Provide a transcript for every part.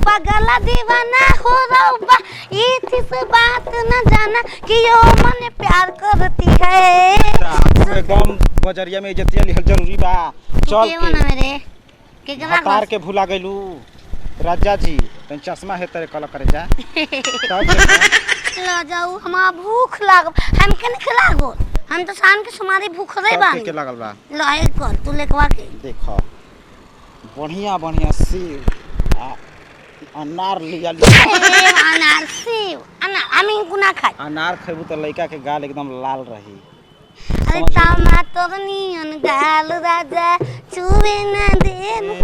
पगला दीवाना हो रहा इस बात न जाना कि यो मने प्यार करती है। एकदम बजरिया में इज्जतिया लिहल जरूरी बा। चल के ना मेरे के गला तार के भुला गइलू राजा जी तन चश्मा है तेरे कल करे जा तब ला जाऊ हमारा भूख लाग हम के नहीं खिलागो हम तो शाम के सुमारी भूख रही बानी के लागल बा लाए कर तू लेकवा के देखो बढ़िया बढ़िया सेब अनार लिया अनार सेब अनार हम गुना खाए अनार खेबू तो लड़का के गाल एकदम लाल रही। अरे टमाटर नियन गाल राजा चुवे न दे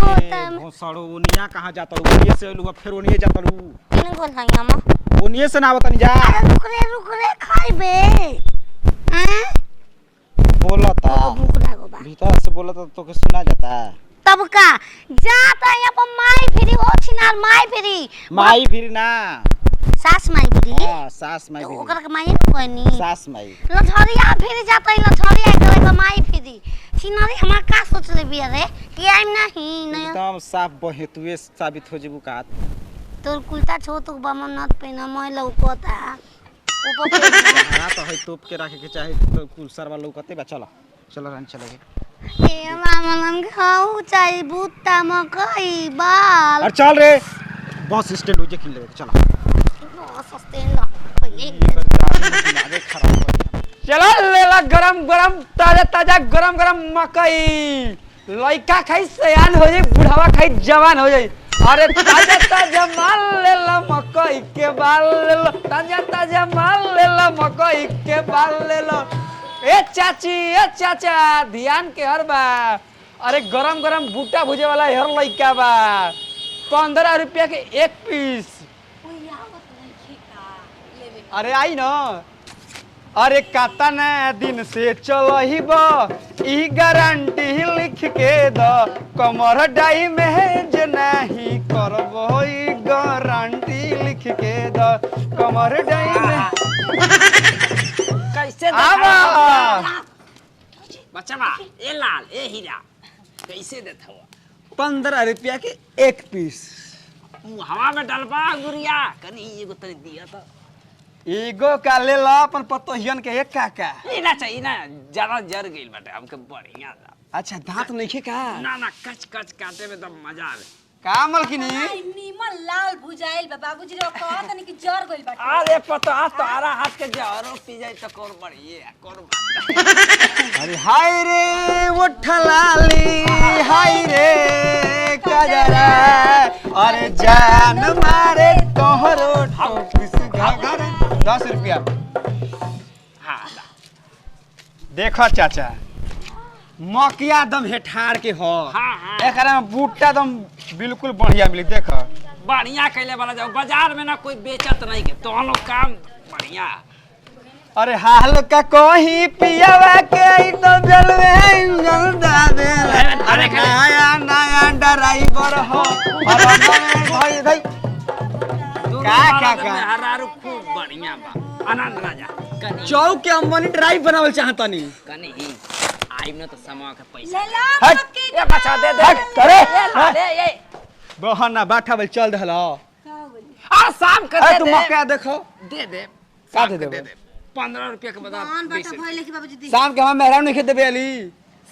होता में सड़ो उनिया कहां जाता उनिए से लुआ फिर उनिए जाता लू नहीं बोल हई हम उनिए से ना बतानी जा। अरे रुक रे खाइबे हैं बोलता भूख लागो बा भीतर से बोलता तो के सुना जाता तब का जाता है अपन माई फिरी हो छिनार माई फिरी ना सास माई फिरी हां सास माई फिरी ओकर के माई न कहनी सास माई लछरिया फिरी जाता है लछरिया करे के माई फिरी छिनारी हमरा का सोच ले बिया रे कि आइम नहीं एकदम साफ बहेतुए साबित हो जेबू का तोर कुलता छो तो बमन नत पेना मैं लौकता ऊपर हरा तो है तोप के रखे के चाहे तो कुल सरवा लौकते बा। चलो चलो रन चलोगे ए मामा हम खाऊ चाहे बूटा मकई बाल और चल रे बस स्टैंड हो जे खिल लेवे चलो बस स्टैंड पहले आगे खराब चलो लेला गरम गरम ताजा ताजा गरम गरम मकई लइका खाई सयान हो जाई बुढ़ावा खाई जवान हो जाई। अरे ताजा ताजा माल लेला मकई के बाल लेला ताजा ताजा माल लेला मकई के बाल लेला। ए चाचा ध्यान के हर बा। अरे गरम गरम बूटा भुजे वाला हर लइका बा 15 रुपया के एक पीस। अरे आई ना अरे कतन दिन से चलही बा ई गारंटी लिख के द कमर डाई में जे नहीं करबो ई गारंटी लिख के द कमर डाई में कैसे आवा बच्चा ए लाल ए हीरा कैसे देता हुआ 15 रुपया के एक पीस। हवा में डलबा गुड़िया कनी एगो तनी दिया तो एगो का ले ला अपन पतोहियन के एक काका ना चाहिए ना ज्यादा जर गइल बाटे हमके बढ़िया दा। अच्छा दांत नइखे का ना ना कच कच काटे में तो मजा आवे का मलकिनी नीमन लाल भुजाइल बा बाबूजी रे कहत तनी कि जर गइल बाटे। अरे पता तारा हाथ के जहरो पी जाए तो कोर बढ़िए कोर बात। अरे हाय रे उठलाली हाय रे कजरा अरे जान मारे तोहरो ठोकिस घाघर 10 रुपया। हां देखो चाचा मकिया दम हेठार के हो हाँ। एकरा में बूटा दम बिल्कुल बढ़िया मिली देखो बढ़िया कैले वाला जाओ बाजार में ना कोई बेचत नहीं के तो लोग काम बढ़िया। अरे हाल का कोही पियावा के तो जलवे इंजन दादे अरे नया ड्राइवर हो अरे भाई भाई का हरारू खूब बढ़िया बा आनंद राजा कनी चौक के अम्बानी ड्राइव बनावल चाहतनी कनी ही आइम न तो समा के पैसा ले ला हट। सबके ए बच्चा दे दे हट, अरे, ए बहना बाठा बल चल दहला आ शाम कर अरे दे तू दे मक्का देखो दे दे का शाम दे के देबो? 15 रुपया के बता कौन 20 बाटा भइले कि बाबूजी दी शाम के हम मेहरान नहीं खेते बेली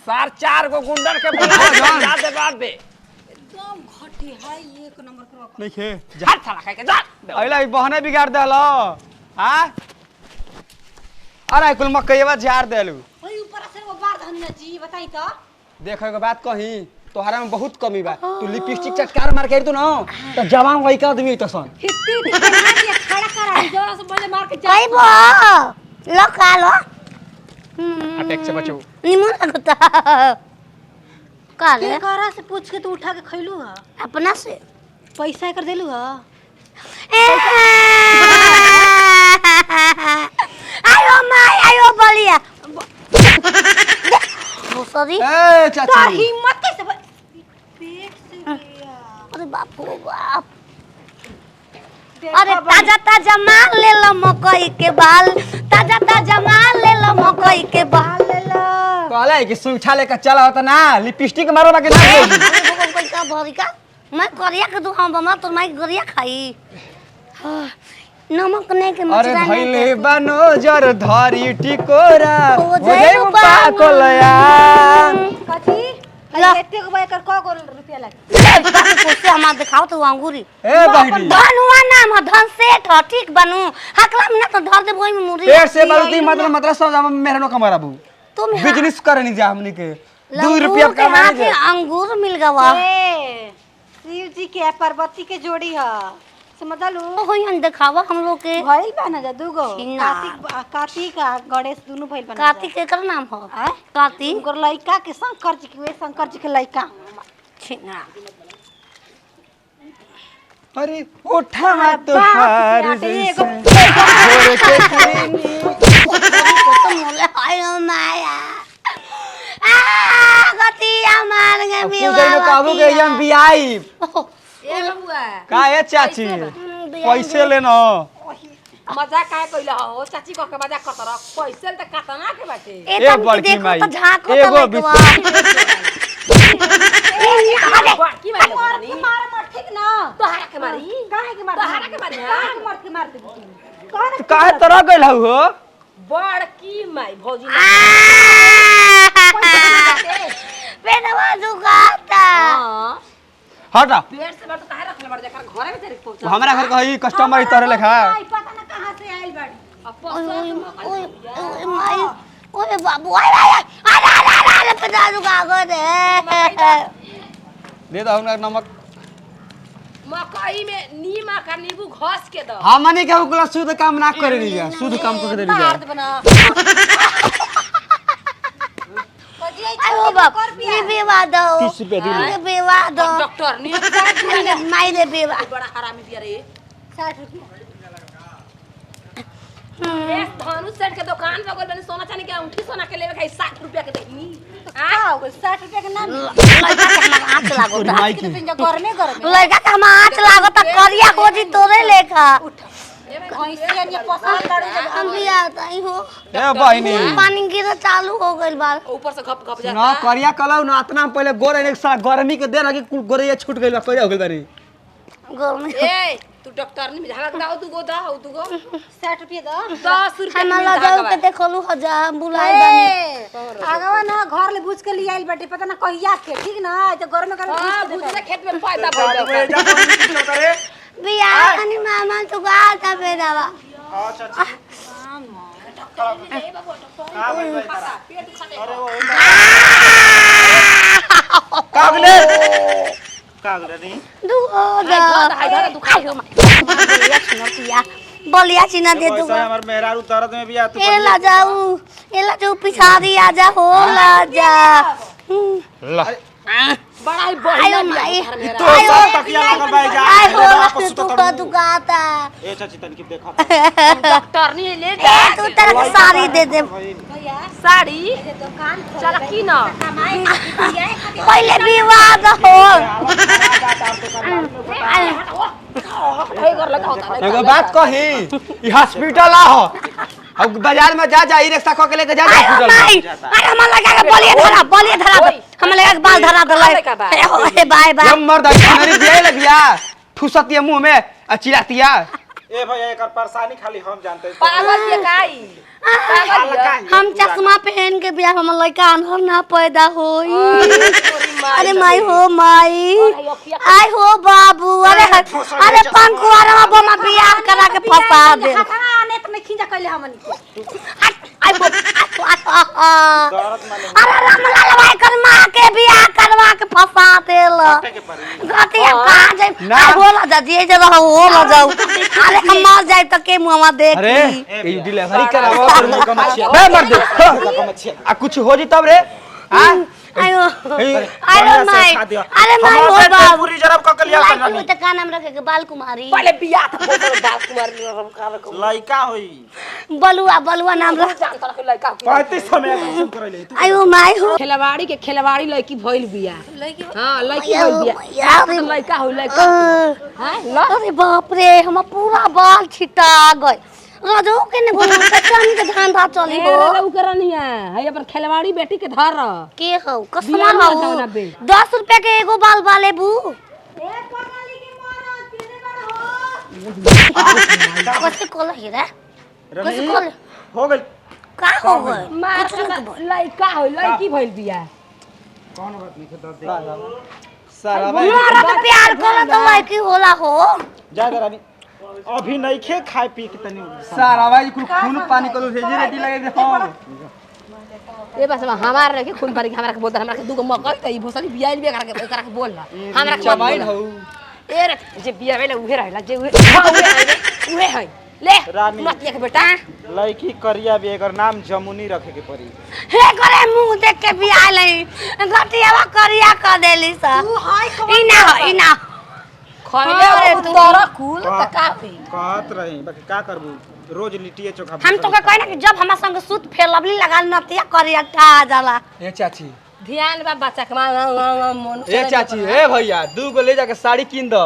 सार 4 गो गुंडर के बुला जान। जा दे बाप बे एकदम घटी है एक नंबर करो नहीं खे हट साला खाए के जा अइला बहने बिगाड़ देहला हां अरे कुल मक्कईवा झाड़ देलू ओई ऊपर से वो बार धनिया जी बताई तो देखो एगो बात कही तोहरा में बहुत कमी बा तू लिपस्टिक चटकार मार के तू ना तो जवान लइका आदमी तो सन हित्ती दी बना दिया खड़ा करा जोरा से बोले मार के जा कई बो लो खा लो अटैक से बचो निमन लगता का ले के करा से पूछ के तू उठा के खइलू ह अपना से पैसा कर देलू ह आयो माय आयो बलिया सॉरी ए तो चाची हिम्मत कैसे पेट से लिया अरे बाप रे बाप अरे ताजा ताजा माल ले लो मकई के बाल ताजा ताजा माल ले लो मकई के बाल ले लो कहले कि सुइठा लेकर चला होता ना लिपस्टिक मारो बाकी ना देगी पैसा भरी का मैं करिया के दू हम बमा तो मैं गरिया खाई नमक नहीं के अरे मचरा नहीं धैले बनो जर धरी टिकोरा हो हो जाए जाई पाकोलया कथी ला। एते को बाय कर को रुपया लागे से हमार दिखाओ तो अंगूरी ए बहिनी धनुआ नाम है धन सेठ ह ठीक बनू हकला में ना तो धर दे वही में मुरी पेट से बलती मतलब सब मेरे नो कमारा बू तुम बिजनेस करे नहीं जा हमनी के 2 लंगूर रुपया के कमाए हाथ जे में अंगूर मिल गवा ए शिव जी के पार्वती के जोड़ी ह समझलू होई दिखावा हम लोग के भइल बा ना जा दूगो छिना। कार्तिक आ गणेश दोनों भइल बा ना कार्तिक केकर नाम हो हैं कार्तिक उनकर लइका के शंकर जी के शंकर जी के लइका छिना अरे उठा तोहार एगो भोर के खैनी तो मोले हाय माया आ गतिया मार गे पूजा में कहबो के हम बियाई ए बबुआ का है चाची पैसे लेना मजाक काहे कइला हो चाची को के मजाक करत रह पैसे त काटना के बाटे ए बड़की माई एगो की मार मार मत ठीक ना तोहरा के मारी काहे के मार तोहरा के मारी काहे के मार दे कौन काहे तरह गइल हो बड़की माई भौजी पेटवा दुखाता हां हटा पेट से बड़ तो काहे रखले बड़ जकर घरे में तेरे पहुंचा हमरा घर कही कस्टमर तोरे लेखा पता ना कहां से आइल बाड़ी अब ओए माई ओए बाबू आय अरे पेटवा दुखा गए दे दो हमरा नमक मकई में नीमा का नींबू घस के दो हमनी के उगला शुद्ध काम ना करे रही है शुद्ध काम कर दे रही है बना आयो बाप ये बेवा दो 30 रुपया दे ये बेवा दो डॉक्टर ने माई रे बेवा बड़ा हरामी दिया रे 60 रुपया एक धनुष सेठ के दुकान पे गइल बनी सोना चांदी के अंगूठी सोना के लेवे खाई 60 रुपया के देनी हां 60 रुपया के नाम लड़का के हम आंच लागो माई की घर में लड़का के हम आंच लागो त करिया खोजी तोरे लेखा भैंसिया ने पसंद करे हम भी आता ही हो ए बहिनी पानी गिर चालू हो गइल बा ऊपर से घप घप ना करिया कलाऊ ना इतना पहले गोरे एक साथ गर्मी के देर आगे कुल गोरे छूट गइल बा करिया हो गइल बारी गर्मी ए तू डॉक्टर ने झाग दाओ तू गो 60 रुपया दो 10 रुपया हम ला जाऊ के देखलू हजा बुलाए बानी आगवा ना घर ले बुझ के लिए आइल बाटे पता ना कहिया के ठीक ना तो घर में कर बुझ के खेत में फायदा भइल बिया कनी मामा तू गा ता बेदावा अच्छा कागले कागले नहीं बलिया चिना दे दूंगा हमार मेहरारू दर्द में भी आ तू एला जाऊ पिछा दी आजा हो ला जा ला बड़ा ही आयो माई तो सब तकिया लगल भाई जा आय हो वापस तू तो तू गाता ए चाची तनकी देखा डॉक्टर ने ले ए तू तेरा साड़ी दे दे साड़ी दुकान चल की ना पहले विवाद हो एगो बात कही ई हॉस्पिटल आ हो अब बाजार में जा ई रिक्शा क के लेके जा हॉस्पिटल अरे हम लगा के बलिए धरा हम लगा के बाल धरा दले ए बाय बाय जब मर्द मेरी बियाह लगिया ठुसतिया मुंह में आ चिरातिया ए भैया एकर परेशानी खाली हम जानते हैं पागल ये काई हम चश्मा पहन के बियाह हम लड़का अनहर ना पैदा होई अरे माई हो माई आय हो बाबू अरे पंकुआरा बमा बियाह करा के फंसा दे आने तो नहीं खिंजा कहले हमनी आय बो दर्द माने अरे रामलाल भाई कर मां के बियाह करवा के फंसा देल के परी गति कहां जाई होला जा दिए जे होला जाऊ अरे हम मर जाई त के मुंहवा देख अरे ई डिलीवरी करावो बे मर्द आ कुछ हो जी तब रे हां आयो अरे माई अरे माई हो हम बाबू पूरी जरब क के लिया लाइक करनी त का नाम रखे के बाल कुमारी पहले बियाह था बोल बाल कुमार लइका होई बलुआ नाम रख जानता के लड़का 35 समय सुन करले तू आयो माई हो खेलवाड़ी के खेलवाड़ी लड़की भइल बिया हां लड़की भइल बिया अरे लड़का हो लड़का हां अरे बाप रे हम पूरा बाल छिटा गए राजो के ने बोला कच्चानी के धंधा चली हो उ करनी है अपन खेलवाड़ी बेटी के धर के हो बियाह कसमा में हो जाना बे। 10 रुपया के एगो बाल बाले बू ए पगली के मारा केने बड़ हो कैसे कॉल है रे कैसे रमी कॉल हो गई का हो गए लइका हो लइकी भइल बिया कौन बात नहीं दे दे सारा मारा के प्यार करो तो लड़की होला हो जा दे रानी अभी नहीं खे खाए पी के तनी सारा भाई कुल खून पानी कलो भेजी रेडी लगे दे हां ए बस हमार रखे खून पानी हमरा के बोलता हमरा के दुगो मकई त ई भोसली बियाइल बिया करा के बोल हमरा के जमाइन हो ए रे जे बिया वेला उहे रहला जे उहे है ले रानी। मत लेके बेटा लड़की करिया भी एकर नाम जमुनी रखे के पड़ी हे करे मुंह देख के भी आइले गटियावा करिया कर देली स इना खइले रे तोरा कुल त का होई कहत रही बाकी का करबू रोज लिट्टिए चोखा हम तो का कहना कि जब हमरा संग सूत फेर लवली लगा नतिया करिया टा जाला ए चाची ध्यान बा बच्चा के मन ए चाची ए भैया दू गो ले जाके साड़ी किन दो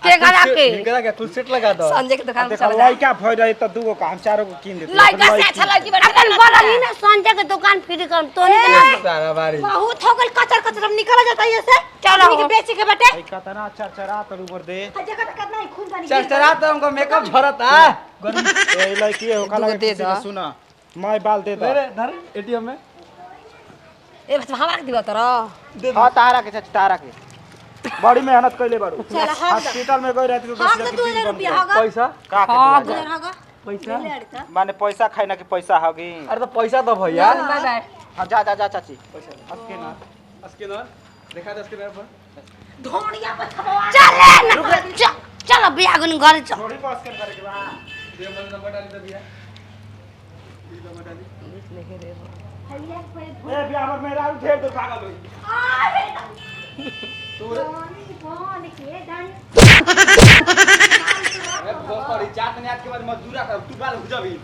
के करा के इनकरा के फुल सेट लगा दो संजय के दुकान में देखा चल जा लड़का भय रही तो दूगो का हम चारों को कीन देते लइका से अच्छा लड़की बना अपन बदली ना संजय के दुकान फ्री कर तो नहीं सारा बारी बहुत हो गइल कचर कचर निकल जाता है से चलो। के बेचे के बेटे कितना चरचरा तर ऊपर दे जगह कितना ही खून पानी चरचरा तो हमको मेकअप झरता ए लड़की हो दूगो खाला दे के दो। सुना मैं बाल दे दो मेरे धर एटीएम में ए बस हमरा के दिबा तोरा हां तारा के चाची तारा के बड़ी मेहनत कइले बाड़ू चल, हाँ। हॉस्पिटल में गई रहती तो 10 रुपया पैसा का के दिया? पैसा माने पैसा खाई ना कि पैसा होगी अरे तो पैसा दो भैया बाय बाय हां जा जा जा चाची स्कैनर देखा दे स्कैनर पर धोनिया पे छवा चले ना चलो बिया गुन घर चल थोड़ी पास कर करे के बा दे मन नंबर डाली दे भैया ये नंबर डाली ए बिया पर मेरा ढेर दो कागज होई बहुत सारी चाट ने आज के बाद मजदूरा कर तू बाल हो जाबी